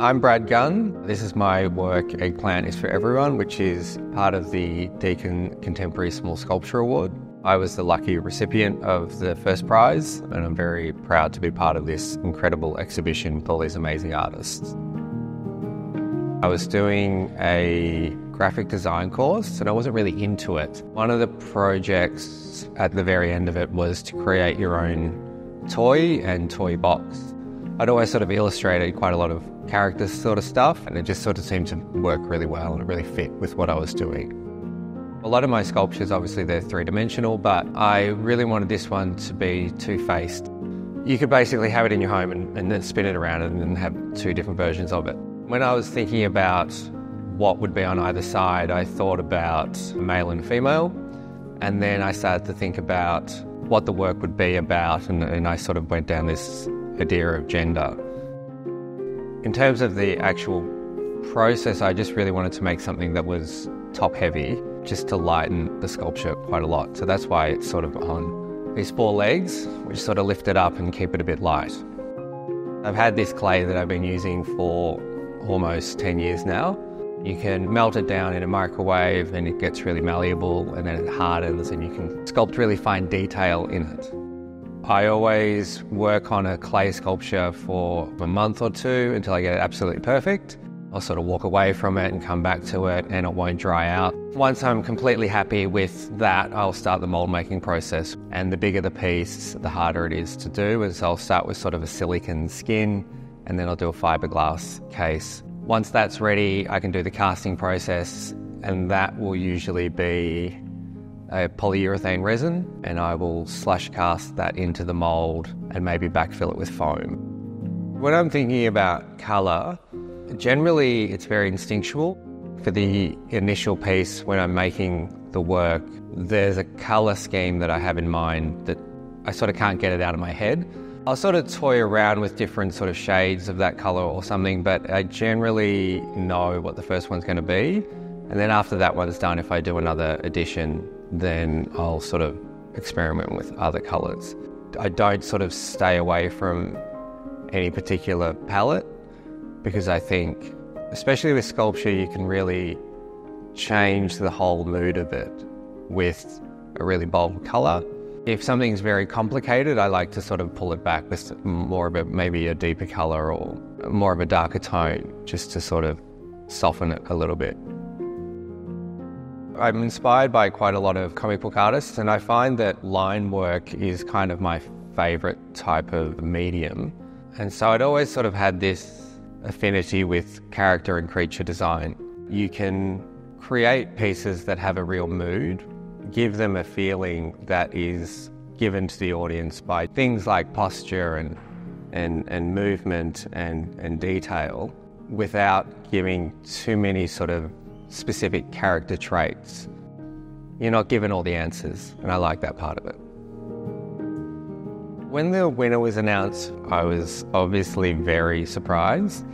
I'm Brad Gunn. This is my work, Eggplant is for Everyone, which is part of the Deakin Contemporary Small Sculpture Award. I was the lucky recipient of the first prize, and I'm very proud to be part of this incredible exhibition with all these amazing artists. I was doing a graphic design course and I wasn't really into it. One of the projects at the very end of it was to create your own toy and toy box. I'd always sort of illustrated quite a lot of character sort of stuff, and it just sort of seemed to work really well and it really fit with what I was doing. A lot of my sculptures, obviously they're three-dimensional, but I really wanted this one to be two-faced. You could basically have it in your home and then spin it around and then have two different versions of it. When I was thinking about what would be on either side, I thought about male and female, and then I started to think about what the work would be about, and I sort of went down this idea of gender. In terms of the actual process, I just really wanted to make something that was top-heavy, just to lighten the sculpture quite a lot. So that's why it's sort of on these four legs, which sort of lift it up and keep it a bit light. I've had this clay that I've been using for almost 10 years now. You can melt it down in a microwave and it gets really malleable, and then it hardens and you can sculpt really fine detail in it. I always work on a clay sculpture for a month or two until I get it absolutely perfect. I'll sort of walk away from it and come back to it and it won't dry out. Once I'm completely happy with that, I'll start the mold making process. And the bigger the piece, the harder it is to do, as I'll start with sort of a silicone skin and then I'll do a fiberglass case. Once that's ready, I can do the casting process, and that will usually be a polyurethane resin, and I will slush cast that into the mold and maybe backfill it with foam. When I'm thinking about colour, generally it's very instinctual. For the initial piece, when I'm making the work, there's a colour scheme that I have in mind that I sort of can't get it out of my head. I'll sort of toy around with different sort of shades of that colour or something, but I generally know what the first one's going to be. And then after that one's done, if I do another edition, then I'll sort of experiment with other colours. I don't sort of stay away from any particular palette, because I think, especially with sculpture, you can really change the whole mood of it with a really bold colour. If something's very complicated, I like to sort of pull it back with more of maybe a deeper colour or more of a darker tone, just to sort of soften it a little bit. I'm inspired by quite a lot of comic book artists, and I find that line work is kind of my favourite type of medium. And so I'd always sort of had this affinity with character and creature design. You can create pieces that have a real mood, give them a feeling that is given to the audience by things like posture and movement and detail, without giving too many sort of specific character traits. You're not given all the answers, and I like that part of it. When the winner was announced, I was obviously very surprised.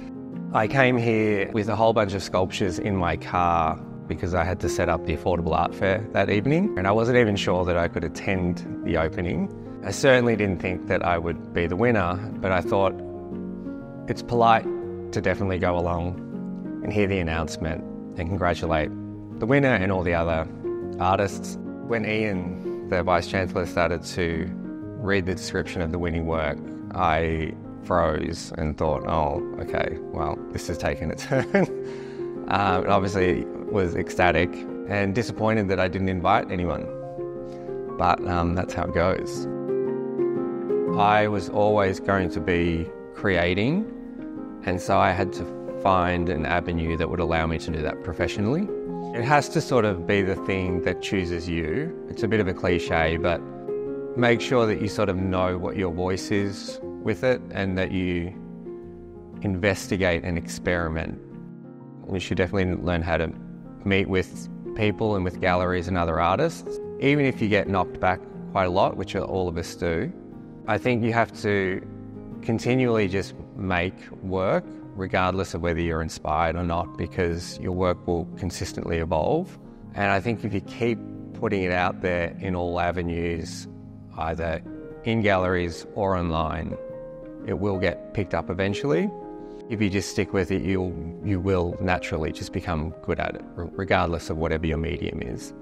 I came here with a whole bunch of sculptures in my car because I had to set up the Affordable Art Fair that evening, and I wasn't even sure that I could attend the opening. I certainly didn't think that I would be the winner, but I thought it's polite to definitely go along and hear the announcement and congratulate the winner and all the other artists. When Ian, the Vice-Chancellor, started to read the description of the winning work, I froze and thought, oh, okay, well, this has taken a turn. Obviously was ecstatic and disappointed that I didn't invite anyone, but that's how it goes. I was always going to be creating, and so I had to find an avenue that would allow me to do that professionally. It has to sort of be the thing that chooses you. It's a bit of a cliche, but make sure that you sort of know what your voice is with it, and that you investigate and experiment. You should definitely learn how to meet with people and with galleries and other artists. Even if you get knocked back quite a lot, which all of us do, I think you have to continually just make work, regardless of whether you're inspired or not, because your work will consistently evolve. And I think if you keep putting it out there in all avenues, either in galleries or online, it will get picked up eventually. If you just stick with it, you will naturally just become good at it, regardless of whatever your medium is.